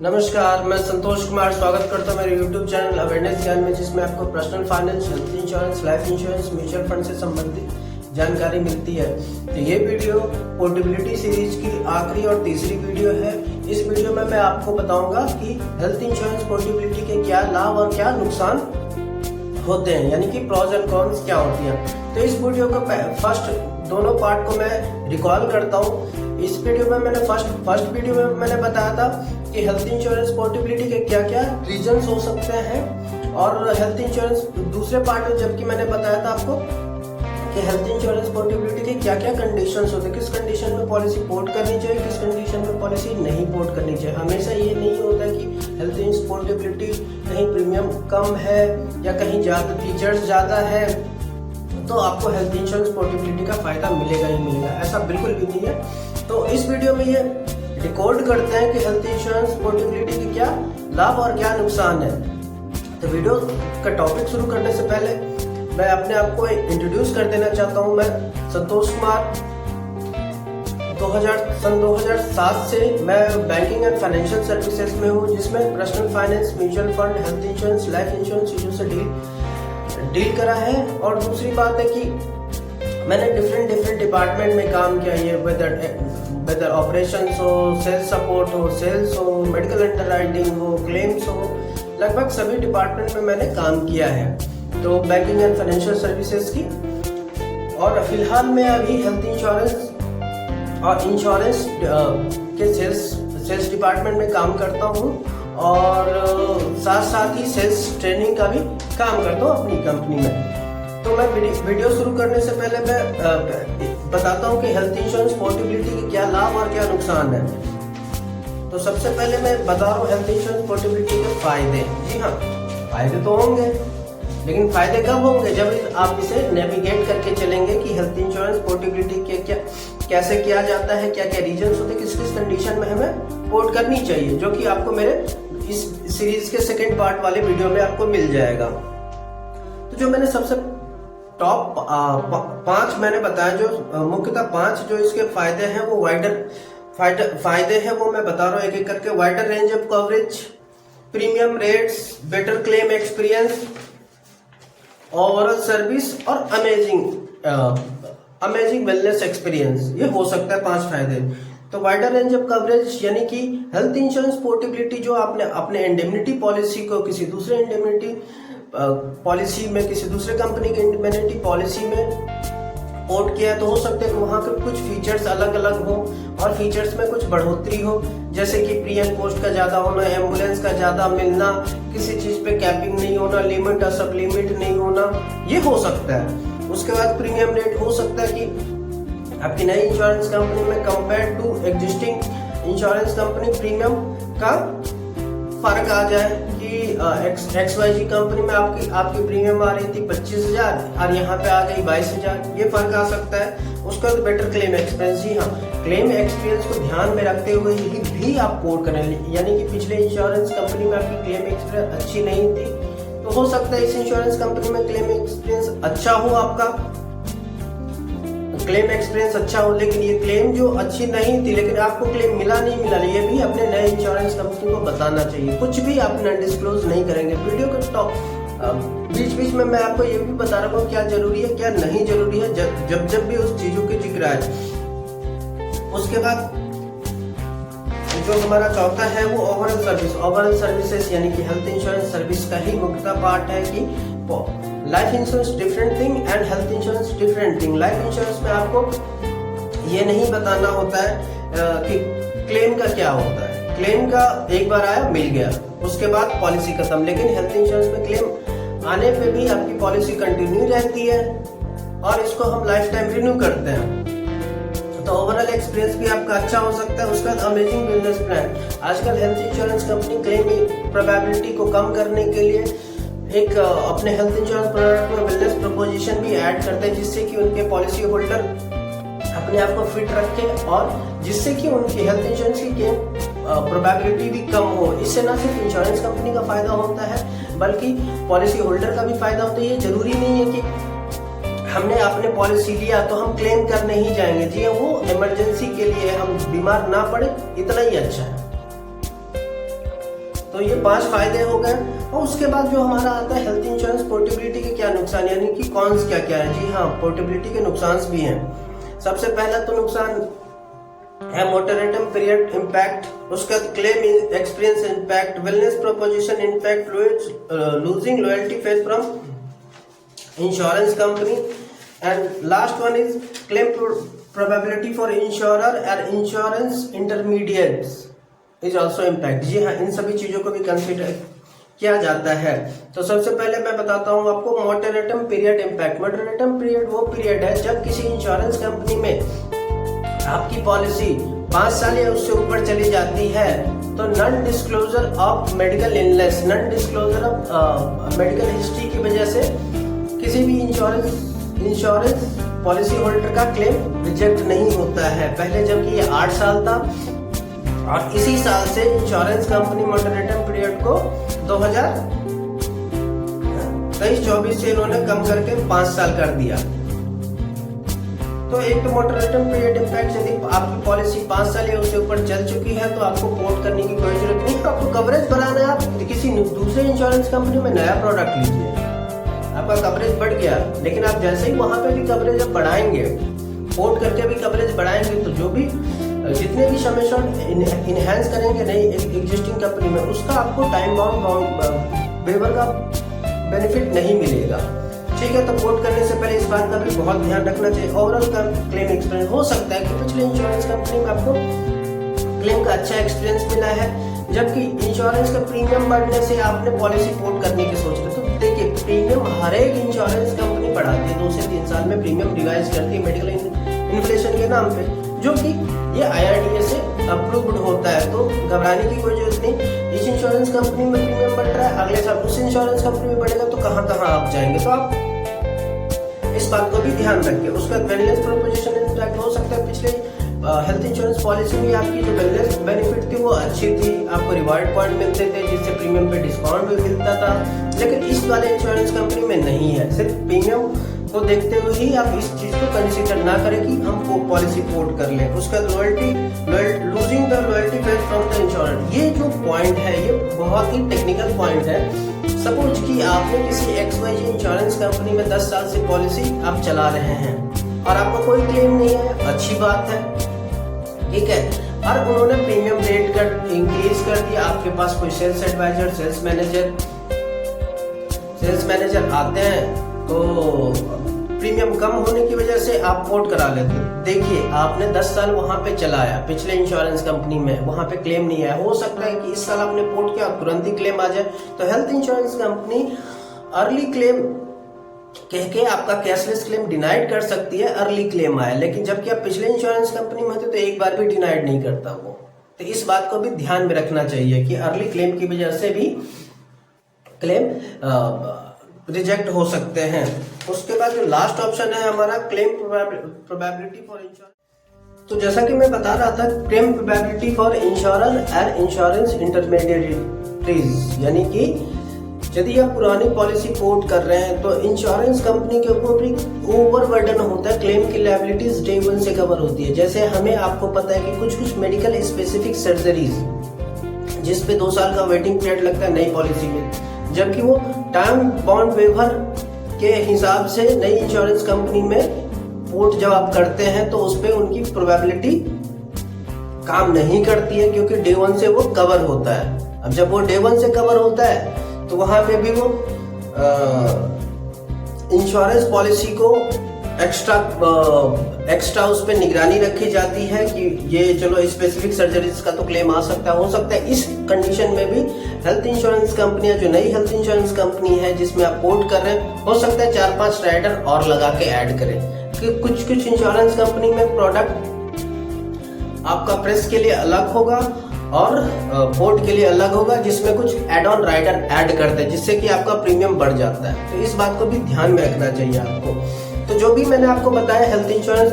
नमस्कार, मैं संतोष कुमार स्वागत करता हूं मेरे YouTube चैनल अवेयरनेस ज्ञान में, जिसमें आपको personal finance, health insurance, life insurance, mutual fund से संबंधित जानकारी मिलती है। तो ये वीडियो पोर्टेबिलिटी सीरीज की आखिरी और तीसरी वीडियो है। इस वीडियो में मैं आपको बताऊंगा कि हेल्थ इंश्योरेंस पोर्टेबिलिटी के क्या लाभ और क्या नुकसान होते हैं, यानी कि प्रॉज एंड कॉन्स क्या होती हैं। तो इस वीडियो का फर्स्ट दोनों पार्ट को मैं रिकॉल करता हूँ। इस वीडियो में मैंने फर्स्ट वीडियो में मैंने बताया था कि हेल्थ इंश्योरेंस पोर्टेबिलिटी के क्या क्या रीजंस हो सकते हैं, और हेल्थ इंश्योरेंस दूसरे पार्ट में जबकि मैंने बताया था आपको कि हेल्थ इंश्योरेंस पोर्टेबिलिटी के क्या क्या कंडीशंस होते हैं, किस कंडीशन में पॉलिसी पोर्ट करनी चाहिए, किस कंडीशन में पॉलिसी नहीं पोर्ट करनी चाहिए। हमेशा ये नहीं होता कि हेल्थ इंश्योरेंस पोर्टेबिलिटी कहीं प्रीमियम कम है या कहीं ज्यादा फीचर्स ज्यादा है तो आपको हेल्थ इंश्योरेंस पोर्टेबिलिटी का फायदा मिलेगा ही मिलेगा, ऐसा बिल्कुल भी नहीं है। तो इस वीडियो में ये रिकॉर्ड करते हैं कि हेल्थ इंश्योरेंस पोर्टेबिलिटी के क्या लाभ और क्या नुकसान है। तो वीडियो का टॉपिक शुरू करने से पहले मैं अपने आप को इंट्रोड्यूस कर देना चाहता हूं। मैं संतोष कुमार, सन 2007 से मैं बैंकिंग एंड फाइनेंशियल सर्विसेज में हूं, जिसमें personal finance, mutual fund, health insurance, life insurance चीजों से डील करा है। और दूसरी बात है कि मैंने डिफरेंट डिपार्टमेंट में काम किया, ये वेदर ऑपरेशंस हो, सेल्स सपोर्ट हो, सेल्स हो, मेडिकल अंडरराइटिंग हो, क्लेम्स हो, लगभग सभी डिपार्टमेंट में मैंने काम किया है। तो बैंकिंग एंड फाइनेंशियल सर्विसेज की, और फिलहाल मैं अभी हेल्थ इंश्योरेंस और इंश्योरेंस के सेल्स डिपार्टमेंट में काम करता हूँ, और साथ ही सेल्स ट्रेनिंग का भी काम करता हूँ अपनी कंपनी में। तो मैं वीडियो शुरू करने से पहले मैं बताता हूँ कि हेल्थ इंश्योरेंस पोर्टेबिलिटी के क्या लाभ और क्या नुकसान है। तो सबसे पहले मैं बता रहा हूँ हेल्थ इंश्योरेंस पोर्टेबिलिटी के फायदे। जी हाँ, फायदे तो होंगे, लेकिन फायदे कब होंगे? जब आप इसे नेविगेट करके चलेंगे कि हेल्थ इंश्योरेंस पोर्टेबिलिटी के कैसे किया जाता है, क्या क्या रीजंस होते हैं, किस किस कंडीशन में हमें पोर्ट करनी चाहिए, जो कि आपको मेरे इस सीरीज के सेकेंड पार्ट वाले वीडियो में आपको मिल जाएगा। तो जो मैंने सबसे टॉप 5 मैंने बताया, जो मुख्यतः 5 जो इसके फायदे हैं वो फायदे हैं वो मैं बता रहा हूँ एक एक करके। Wider range of coverage, premium rates, better claim experience, overall service और अमेजिंग वेलनेस एक्सपीरियंस, ये हो सकता है 5 फायदे। तो वाइडर रेंज ऑफ कवरेज यानी कि हेल्थ इंश्योरेंस पोर्टेबिलिटी जो आपने अपने इंडेमनिटी पॉलिसी को किसी दूसरे इंडेमनिटी पॉलिसी में, किसी दूसरे कंपनी की इंडेमनिटी पॉलिसी में पोर्ट किया है, तो हो सकता है कि वहाँ के कुछ फीचर्स अलग अलग हो और फीचर्स में कुछ बढ़ोतरी हो, जैसे कि प्री एंड पोस्ट का ज्यादा होना, एम्बुलेंस का ज्यादा मिलना, किसी चीज पे कैपिंग नहीं होना, लिमिट और सब लिमिट नहीं होना, ये हो सकता है। उसके बाद प्रीमियम रेट हो सकता है कि आपकी नई इंश्योरेंस कंपनी में compare to existing insurance company premium का फर्क आ जाए कि XYZ कंपनी में आपकी प्रीमियम आ रही थी 25,000 और यहाँ पे आ गई 22,000, ये फर्क आ सकता है। उसका तो बेटर क्लेम एक्सपीरियंस, जी हाँ, क्लेम एक्सपीरियंस को ध्यान में रखते हुए ही भी आप पोर्ट करें, यानी कि पिछले इंश्योरेंस कंपनी में आपकी क्लेम एक्सपीरियंस अच्छी नहीं थी, तो हो सकता है इस इंश्योरेंस कंपनी में क्लेम एक्सपीरियंस अच्छा हो, आपका क्लेम एक्सपीरियंस अच्छा हो, लेकिन ये क्लेम जो अच्छी नहीं थी लेकिन आपको क्लेम मिला नहीं मिला, ये भी अपने नए इंश्योरेंस कंपनी को बताना चाहिए। कुछ भी आप डिस्क्लोज नहीं करेंगे। वीडियो के टॉप बीच में मैं आपको ये भी बता रहा हूँ क्या जरूरी है क्या नहीं जरूरी है, जब भी उस चीजों के जिक्र आए। उसके बाद जो हमारा चौथा है वो ओवरऑल सर्विसेज यानी कि हेल्थ इंश्योरेंस सर्विस का ही मुख्य पार्ट है कि life insurance different thing and health insurance different thing. Life insurance में आपको ये नहीं बताना होता है कि क्लेम का क्या होता है, क्लेम का एक बार आया मिल गया उसके बाद पॉलिसी खत्म, लेकिन हेल्थ इंश्योरेंस में क्लेम आने पे भी आपकी पॉलिसी कंटिन्यू रहती है और इसको हम लाइफ टाइम रिन्यू करते हैं। तो ओवरऑल एक्सपीरियंस भी आपका अच्छा हो सकता है। उसके बाद अमेजिंग बिजनेस प्लान, आजकल health insurance company claim probability को कम करने के लिए एक अपने हेल्थ इंश्योरेंस प्रोडक्ट में वेलनेस प्रपोजिशन भी ऐड करते हैं, जिससे कि उनके पॉलिसी होल्डर अपने आप को फिट रखे और जिससे कि उनकी हेल्थ इंश्योरेंस की क्लेम प्रोबेबिलिटी भी कम हो। इससे ना सिर्फ इंश्योरेंस कंपनी का फायदा होता है बल्कि पॉलिसी होल्डर का भी फायदा होता है। ये जरूरी नहीं है कि हमने अपने पॉलिसी लिया तो हम क्लेम करने ही जाएंगे, जी वो इमरजेंसी के लिए हम बीमार ना पड़े, इतना ही अच्छा है। तो ये 5 फायदे हो गए। और उसके बाद जो हमारा आता है हेल्थ इंश्योरेंस पोर्टेबिलिटी के क्या नुकसान, यानी कि कॉन्स क्या क्या है। जी हाँ, पोर्टेबिलिटी के नुकसान भी हैं। सबसे पहला तो नुकसान है मोटरेटम पीरियड इम्पैक्ट, उसका claim experience impact, wellness proposition impact, losing loyalty face from insurance company, and last one is claim probability for insurer and insurance intermediates is also impact. जी हाँ, इन सभी चीजों को भी कंसिडर किया जाता है। तो सबसे पहले मैं बताता हूँ आपको मोटरेटम पीरियड इम्पैक्ट। मोटरेटम पीरियड वो पीरियड है जब किसी इंश्योरेंस कंपनी में आपकी पॉलिसी 5 साल या उससे ऊपर चली जाती है तो non disclosure of medical illness, non disclosure of medical history की वजह से किसी भी इंश्योरेंस पॉलिसी होल्डर का क्लेम रिजेक्ट नहीं होता है। पहले जबकि ये 8 साल था और इसी साल से इंश्योरेंस कंपनी मोटरेटम पीरियड को 2023-24 से इन्होंने कम करके 5 साल कर दिया। तो एक तो मोटरेटम पीरियड इम्पैक्ट, यदि आपकी पॉलिसी 5 साल या उससे ऊपर चल चुकी है तो आपको पोर्ट करने की कोई जरूरत नहीं। आपको कवरेज बढ़ाना है, आप किसी दूसरे इंश्योरेंस कंपनी में नया प्रोडक्ट लीजिए, आपका कवरेज बढ़ गया। लेकिन आप जैसे ही वहां पे भी कवरेज अब बढ़ाएंगे, पोर्ट करके भी कवरेज बढ़ाएंगे, तो जो भी जितने भी समेशन इनहेंस करेंगे नई एग्जिस्टिंग कंपनी में, उसका आपको टाइम बाउंड वेवर का बेनिफिट नहीं मिलेगा। ठीक है, तो पोर्ट करने से पहले इस बात का भी बहुत ध्यान रखना चाहिए। ओवरऑल क्लेम एक्सपीरियंस हो सकता है कि पिछले इंश्योरेंस कंपनी में आपको क्लेम का अच्छा एक्सपीरियंस मिला है, जबकि इंश्योरेंस का प्रीमियम बढ़ने से आपने पॉलिसी पोर्ट करने की सोच रहे। तो देखिए, प्रीमियम हर एक इंश्योरेंस कंपनी बढ़ाती है, 2 से 3 साल में प्रीमियम रिवाइज करती है मेडिकल इन्फ्लेशन के नाम पे, जो कि ये IRDA से अप्रूव्ड होता है। तो घबराने की कोई जरूरत नहीं। इस इंश्योरेंस कंपनी में प्रीमियम बढ़ रहा है, अगले साल उस इंश्योरेंस कंपनी में बढ़ेगा, तो कहाँ कहाँ आप जाएंगे। तो आप इस बात को भी ध्यान रखिए। उसका वेलनेस प्रोपोजिशन इम्पैक्ट हो सकता है। पिछले हेल्थ इंश्योरेंस पॉलिसी में आपकी जो वेलनेस बेनिफिट थी वो अच्छी थी, आपको रिवार्ड पॉइंट मिलते थे जिससे प्रीमियम पे डिस्काउंट भी मिलता था, लेकिन इस वाले इंश्योरेंस कंपनी में नहीं है। सिर्फ प्रीमियम को देखते हुए ही आप इस चीज को कंसीडर ना करें कि हम पॉलिसी पोर्ट कर लें। उसका losing the loyalty face from the insurance, ये जो पॉइंट है ये बहुत ही टेक्निकल पॉइंट है। सपोज कि आपने किसी XYZ इंश्योरेंस कंपनी में 10 साल से पॉलिसी आप चला रहे हैं और आपको कोई क्लेम नहीं है, अच्छी बात है, ठीक है। और उन्होंने प्रीमियम रेट इंक्रीज कर दिया, आपके पास कोई सेल्स एडवाइजर, सेल्स मैनेजर आते हैं तो प्रीमियम कम होने की वजह से आप पोर्ट करा लेते हैं। देखिए, आपने 10 साल वहां पे चलाया पिछले इंश्योरेंस कंपनी में, वहां पे क्लेम नहीं आया, हो सकता है कि इस साल आपने पोर्ट किया तुरंत ही क्लेम आ जाए। तो health insurance company early claim कह के आपका कैशलेस क्लेम डिनाइड कर सकती है, अर्ली क्लेम आया, लेकिन जबकि आप पिछले इंश्योरेंस कंपनी में थे तो एक बार भी डिनाइड नहीं करता वो। तो इस बात को भी ध्यान में रखना चाहिए कि अर्ली क्लेम की वजह से भी क्लेम रिजेक्ट हो सकते हैं। उसके बाद जो लास्ट ऑप्शन है हमारा क्लेम प्रोबेबिलिटी फॉर इंश्योरेंस। तो जैसा कि मैं बता रहा था, claim probability for insurer and insurance intermediaries, यानी कि यदि आप पुरानी पॉलिसी पोर्ट कर रहे हैं तो इंश्योरेंस कंपनी के ऊपर भी ओवरबर्डन होता है, क्लेम की लायबिलिटीज डे 1 से कवर होती है। जैसे हमें आपको पता है कि कुछ मेडिकल स्पेसिफिक सर्जरीज जिसपे 2 साल का वेटिंग पीरियड लगता है नई पॉलिसी में, जबकि वो टाइम बाउंड वेवर के हिसाब से नई इंश्योरेंस कंपनी में पोर्ट जब आप करते हैं तो उस पर उनकी प्रोबेबिलिटी काम नहीं करती है, क्योंकि डे 1 से वो कवर होता है। अब जब वो डे 1 से कवर होता है तो वहां पे भी वो इंश्योरेंस पॉलिसी को एक्स्ट्रा उस पर निगरानी रखी जाती है कि ये चलो स्पेसिफिक सर्जरीज का तो क्लेम आ सकता है। हो सकता है इस कंडीशन में भी हेल्थ इंश्योरेंस कंपनियां, जो नई हेल्थ इंश्योरेंस कंपनी है जिसमें आप पोर्ट कर रहे हैं, हो सकता है 4-5 राइडर और लगा के ऐड करें। कि कुछ इंश्योरेंस कंपनी में प्रोडक्ट आपका प्रेस के लिए अलग होगा और पोर्ट के लिए अलग होगा, जिसमें कुछ एड ऑन राइडर ऐड करते हैं जिससे कि आपका प्रीमियम बढ़ जाता है। तो इस बात को भी ध्यान में रखना चाहिए आपको। तो जो भी मैंने आपको बताया हेल्थ इंश्योरेंस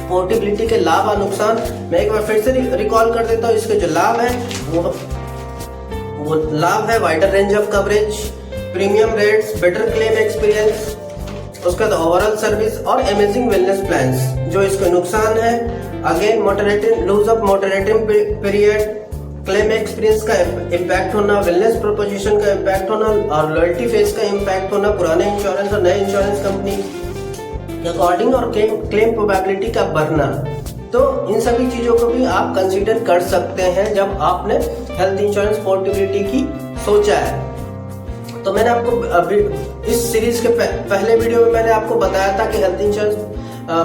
पोर्टेबिलिटी के लाभ और नुकसान, मैं एक बार फिर से रिकॉल कर देता हूँ। इसके जो लाभ है वो लाभ है wider range of coverage, premium rates, better claim experience, उसका ओवरऑल सर्विस और अमेजिंग वेलनेस प्लान्स। जो इसके नुकसान है, again lose of moratorium period, claim experience का इम्पैक्ट होना, वेलनेस प्रोपोजिशन का इम्पैक्ट होना और लॉयल्टी फेज का इम्पैक्ट होना, पुराने इंश्योरेंस और नए इंश्योरेंस कंपनी के अकॉर्डिंग और क्लेम प्रोबेबिलिटी का बढ़ना। तो इन सभी चीजों को भी आप कंसीडर कर सकते हैं जब आपने हेल्थ इंश्योरेंस पोर्टेबिलिटी की सोचा है। तो मैंने आपको अभी इस सीरीज के पहले वीडियो में मैंने आपको बताया था कि हेल्थ इंश्योरेंस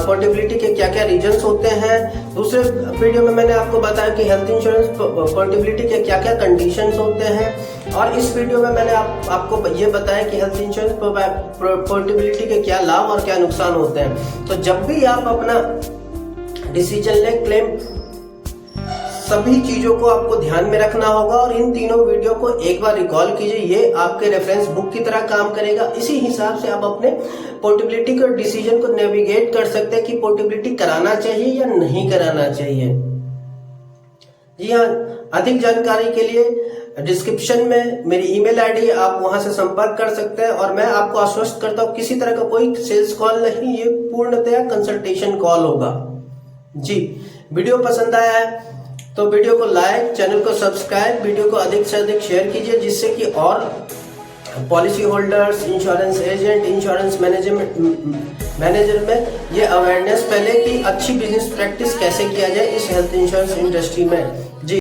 पोर्टेबिलिटी के क्या क्या रीजंस होते हैं। दूसरे वीडियो में मैंने आपको बताया कि हेल्थ इंश्योरेंस पोर्टेबिलिटी के क्या क्या कंडीशंस होते हैं। और इस वीडियो में मैंने आपको ये बताया कि हेल्थ इंश्योरेंस पोर्टेबिलिटी के क्या लाभ और क्या नुकसान होते हैं। तो जब भी आप अपना डिसीजन लें, क्लेम, सभी चीजों को आपको ध्यान में रखना होगा और इन तीनों वीडियो को एक बार रिकॉल कीजिए। ये आपके रेफरेंस बुक की तरह काम करेगा। इसी हिसाब से आप अपने पोर्टेबिलिटी के डिसीजन को नेविगेट कर सकते हैं कि पोर्टेबिलिटी कराना चाहिए या नहीं कराना चाहिए। जी हाँ, अधिक जानकारी के लिए डिस्क्रिप्शन में मेरी ईमेल आईडी, आप वहां से संपर्क कर सकते हैं। और मैं आपको आश्वस्त करता हूँ किसी तरह का कोई सेल्स कॉल नहीं, ये पूर्णतया कंसल्टेशन कॉल होगा। जी, वीडियो पसंद आया है तो वीडियो को लाइक, चैनल को सब्सक्राइब, वीडियो को अधिक से अधिक शेयर कीजिए, जिससे कि और policy holders, insurance agent, insurance manager में ये अवेयरनेस फैले कि अच्छी बिजनेस प्रैक्टिस कैसे किया जाए इस हेल्थ इंश्योरेंस इंडस्ट्री में। जी।